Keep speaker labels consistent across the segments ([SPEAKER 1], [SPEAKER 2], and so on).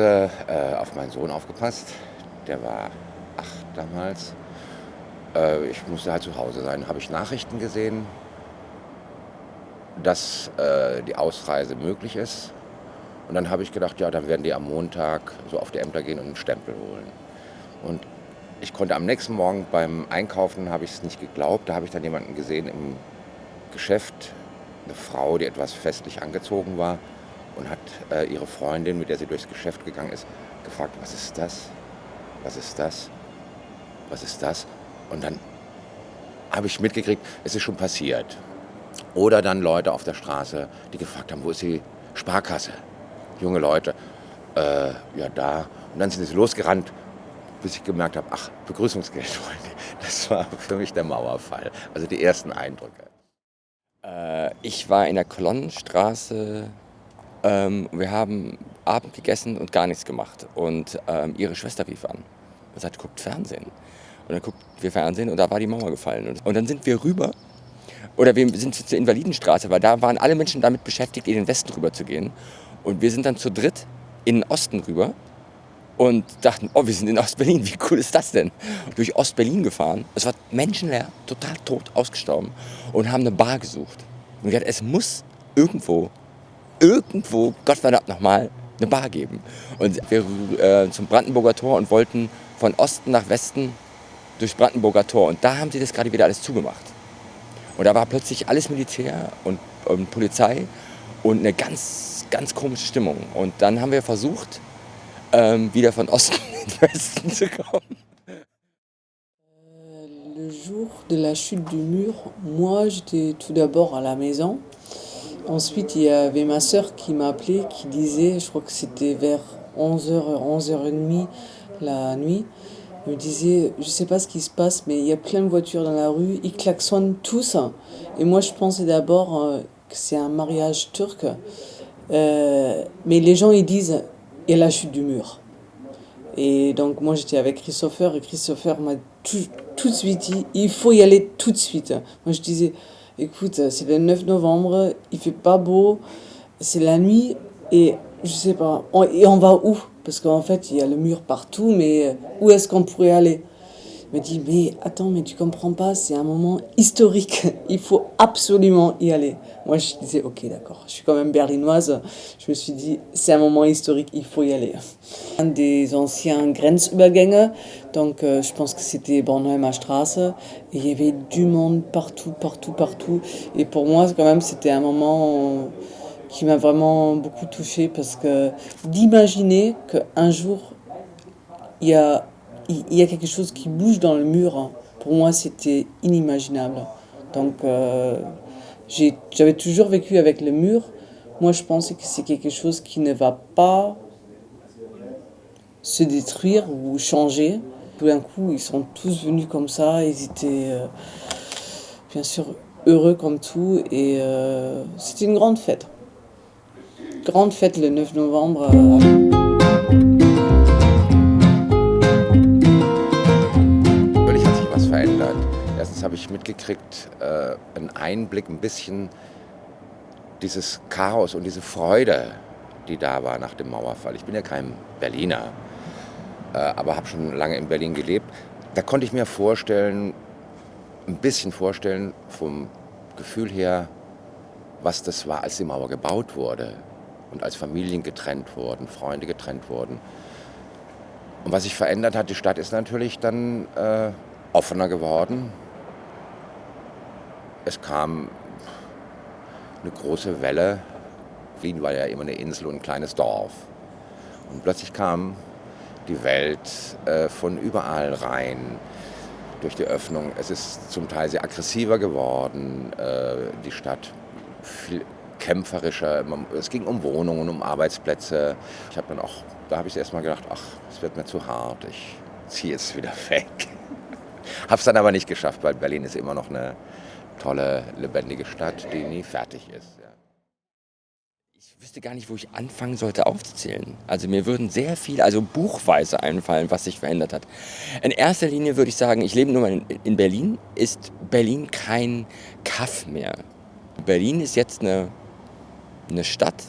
[SPEAKER 1] Hause auf meinen Sohn aufgepasst. Der war 8 damals. Ich musste halt zu Hause sein. Habe ich Nachrichten gesehen, dass die Ausreise möglich ist. Und dann habe ich gedacht, ja, dann werden die am Montag so auf die Ämter gehen und einen Stempel holen. Und ich konnte am nächsten Morgen beim Einkaufen, habe ich es nicht geglaubt, da habe ich dann jemanden gesehen im Geschäft, eine Frau, die etwas festlich angezogen war und hat ihre Freundin, mit der sie durchs Geschäft gegangen ist, gefragt, was ist das? Was ist das? Was ist das? Und dann habe ich mitgekriegt, es ist schon passiert. Oder dann Leute auf der Straße, die gefragt haben, wo ist die Sparkasse? Junge Leute, ja da. Und dann sind sie losgerannt, bis ich gemerkt habe, ach, Begrüßungsgeld wollen die. Das war für mich der Mauerfall. Also die ersten Eindrücke.
[SPEAKER 2] Ich war in der Kolonnenstraße. Wir haben Abend gegessen und gar nichts gemacht. Und ihre Schwester rief an und sagte, guckt Fernsehen. Und dann guckten wir Fernsehen und da war die Mauer gefallen. Und dann sind wir rüber. Oder wir sind zur Invalidenstraße, weil da waren alle Menschen damit beschäftigt, in den Westen rüber zu gehen. Und wir sind dann zu dritt in den Osten rüber und dachten, oh, wir sind in Ostberlin, wie cool ist das denn? Durch Ostberlin gefahren, es war menschenleer, total tot, ausgestorben und haben eine Bar gesucht. Und gesagt, es muss irgendwo, Gottverdammt nochmal, eine Bar geben. Und wir zum Brandenburger Tor und wollten von Osten nach Westen durchs Brandenburger Tor. Und da haben sie das gerade wieder alles zugemacht. Und da war plötzlich alles Militär und Polizei und eine ganz, ganz komische Stimmung. Und dann haben wir versucht, wieder von Osten in den Westen zu kommen.
[SPEAKER 3] Le jour de la chute du mur, moi j'étais tout d'abord à la maison. Ensuite, il y avait ma sœur qui m'appelait, qui disait, je crois que c'était vers 11h, 11h30 la nuit. Elle me disait, je sais pas ce qui se passe, mais il y a plein de voitures dans la rue, ils klaxonnent tous. Et moi, je pensais d'abord que c'est un mariage turc. Mais les gens, ils disent, il y a la chute du mur. Et donc, moi, j'étais avec Christopher, et Christopher m'a tout de suite dit, il faut y aller tout de suite. Moi, je disais, écoute, c'est le 9 novembre, il fait pas beau, c'est la nuit, et je sais pas, et on va où? Parce qu'en fait, il y a le mur partout, mais où est-ce qu'on pourrait aller? Il m'a dit, mais attends, mais tu comprends pas, c'est un moment historique, il faut absolument y aller. Moi, je disais, ok, d'accord, je suis quand même berlinoise, je me suis dit, c'est un moment historique, il faut y aller. Un des anciens Grenzübergänge, donc je pense que c'était Bornholmer Straße, et il y avait du monde partout, partout, partout. Et pour moi, quand même, c'était un moment qui m'a vraiment beaucoup touchée, parce que d'imaginer qu'un jour, il y a quelque chose qui bouge dans le mur, pour moi, c'était inimaginable. Donc, j'avais toujours vécu avec le mur. Moi, je pense que c'est quelque chose qui ne va pas se détruire ou changer. Tout d'un coup, ils sont tous venus comme ça. Ils étaient, bien sûr, heureux comme tout. Et c'était une grande fête. Grande fête le 9 novembre.
[SPEAKER 1] Natürlich hat sich was verändert. Erstens habe ich mitgekriegt, einen Einblick, ein bisschen dieses Chaos und diese Freude, die da war nach dem Mauerfall. Ich bin ja kein Berliner, aber habe schon lange in Berlin gelebt. Da konnte ich mir vorstellen, ein bisschen vorstellen, vom Gefühl her, was das war, als die Mauer gebaut wurde und als Familien getrennt wurden, Freunde getrennt wurden. Und was sich verändert hat, die Stadt ist natürlich dann offener geworden. Es kam eine große Welle. Wien war ja immer eine Insel und ein kleines Dorf. Und plötzlich kam die Welt von überall rein durch die Öffnung. Es ist zum Teil sehr aggressiver geworden, die Stadt viel kämpferischer. Es ging um Wohnungen, um Arbeitsplätze. Da habe ich erst mal gedacht, ach, es wird mir zu hart, ich ziehe jetzt wieder weg. Habe es dann aber nicht geschafft, weil Berlin ist immer noch eine tolle, lebendige Stadt, die nie fertig ist. Ja.
[SPEAKER 2] Ich wüsste gar nicht, wo ich anfangen sollte aufzuzählen. Also mir würden sehr viel, also buchweise einfallen, was sich verändert hat. In erster Linie würde ich sagen, ich lebe nur mal in Berlin. Ist Berlin kein Kaff mehr. Berlin ist jetzt eine Stadt,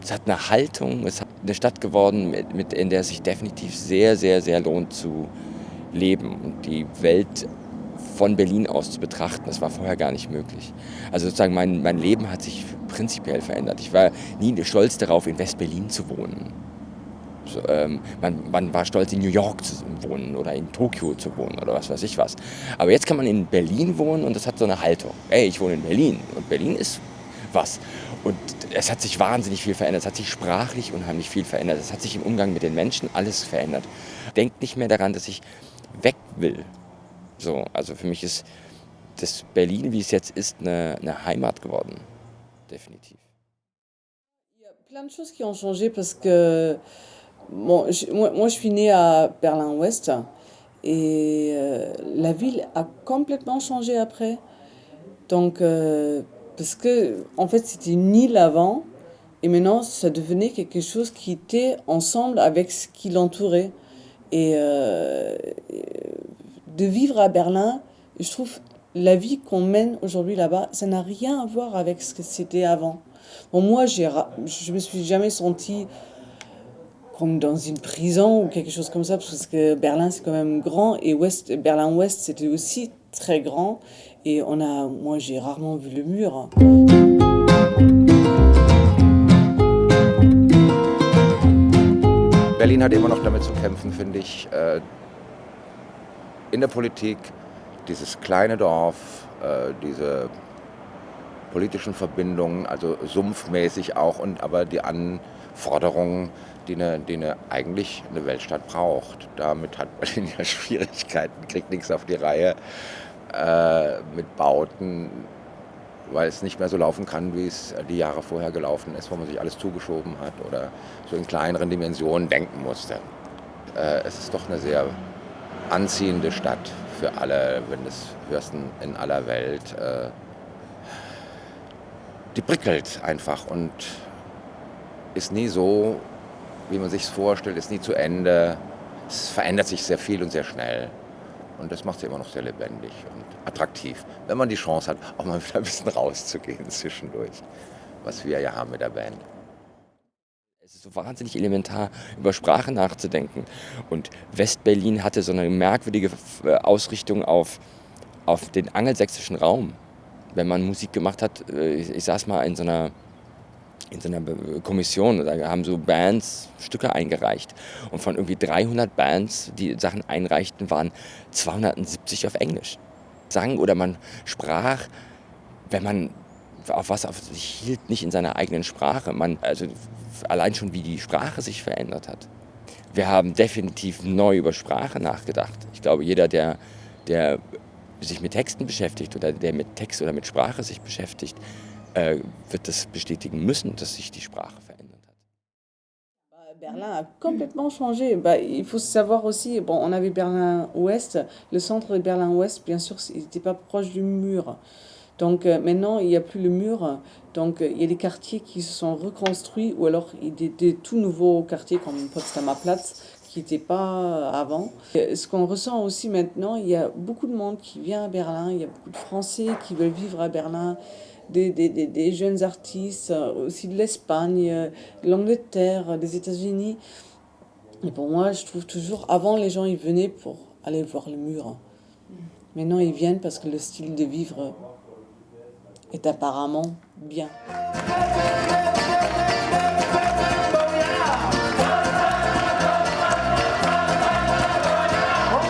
[SPEAKER 2] Es hat eine Haltung, es hat eine Stadt geworden, in der es sich definitiv sehr, sehr, sehr lohnt zu leben und die Welt von Berlin aus zu betrachten. Das war vorher gar nicht möglich. Also sozusagen mein Leben hat sich prinzipiell verändert. Ich war nie stolz darauf, in West-Berlin zu wohnen. So, man war stolz, in New York zu wohnen oder in Tokio zu wohnen oder was weiß ich was. Aber jetzt kann man in Berlin wohnen und das hat so eine Haltung. Ey, ich wohne in Berlin und Berlin ist was. Und es hat sich wahnsinnig viel verändert. Es hat sich sprachlich unheimlich viel verändert. Es hat sich im Umgang mit den Menschen alles verändert. Denkt nicht mehr daran, dass ich weg will. So, also für mich ist das Berlin, wie es jetzt ist, eine Heimat geworden. Definitiv.
[SPEAKER 3] Il y a plein de choses qui ont changé parce que bon, moi, je suis née à Berlin-Ouest et la ville a complètement changé après. Donc, parce que en fait, c'était une île avant et maintenant, ça devenait quelque chose qui était ensemble avec ce qui l'entourait. Et de vivre à Berlin, je trouve la vie qu'on mène aujourd'hui là-bas, ça n'a rien à voir avec ce que c'était avant. Bon, moi, je me suis jamais sentie comme dans une prison ou quelque chose comme ça, parce que Berlin, c'est quand même grand, et Berlin-Ouest, c'était aussi très grand, et moi, j'ai rarement vu le mur.
[SPEAKER 1] Berlin hat immer noch damit zu kämpfen, finde ich, in der Politik, dieses kleine Dorf, diese politischen Verbindungen, also sumpfmäßig auch, aber die Anforderungen, die eigentlich eine Weltstadt braucht. Damit hat Berlin ja Schwierigkeiten, kriegt nichts auf die Reihe mit Bauten, weil es nicht mehr so laufen kann, wie es die Jahre vorher gelaufen ist, wo man sich alles zugeschoben hat oder so in kleineren Dimensionen denken musste. Es ist doch eine sehr anziehende Stadt für alle, wenn es Fürsten in aller Welt. Die prickelt einfach und ist nie so, wie man sich es vorstellt, ist nie zu Ende. Es verändert sich sehr viel und sehr schnell. Und das macht sie immer noch sehr lebendig und attraktiv, wenn man die Chance hat, auch mal wieder ein bisschen rauszugehen zwischendurch, was wir ja haben mit der Band.
[SPEAKER 2] Es ist so wahnsinnig elementar, über Sprache nachzudenken. Und West-Berlin hatte so eine merkwürdige Ausrichtung auf den angelsächsischen Raum. Wenn man Musik gemacht hat, ich saß mal in so einer Kommission, da haben so Bands Stücke eingereicht. Und von irgendwie 300 Bands, die Sachen einreichten, waren 270 auf Englisch. Sang oder man sprach, wenn man auf sich hielt, nicht in seiner eigenen Sprache. Also allein schon, wie die Sprache sich verändert hat. Wir haben definitiv neu über Sprache nachgedacht. Ich glaube, jeder, der sich mit Texten beschäftigt oder der mit Text oder mit Sprache sich beschäftigt, wird das bestätigen müssen, dass sich die Sprache verändert hat.
[SPEAKER 3] Berlin a complètement changé. Il faut savoir aussi, bon, on avait Berlin-Ouest, le centre de Berlin-Ouest, bien sûr, il n'était pas proche du mur. Donc maintenant, il n'y a plus le mur. Donc il y a des quartiers qui se sont reconstruits ou alors des tout nouveaux quartiers comme Potsdamer Platz qui n'étaient pas avant. Ce qu'on ressent aussi maintenant, il y a beaucoup de monde qui vient à Berlin, il y a beaucoup de Français qui veulent vivre à Berlin, des jeunes artistes, aussi de l'Espagne, de l'Angleterre, des États-Unis. Et pour moi, je trouve toujours, avant les gens ils venaient pour aller voir le mur. Maintenant ils viennent parce que le style de vivre est apparemment bien.
[SPEAKER 4] Oh,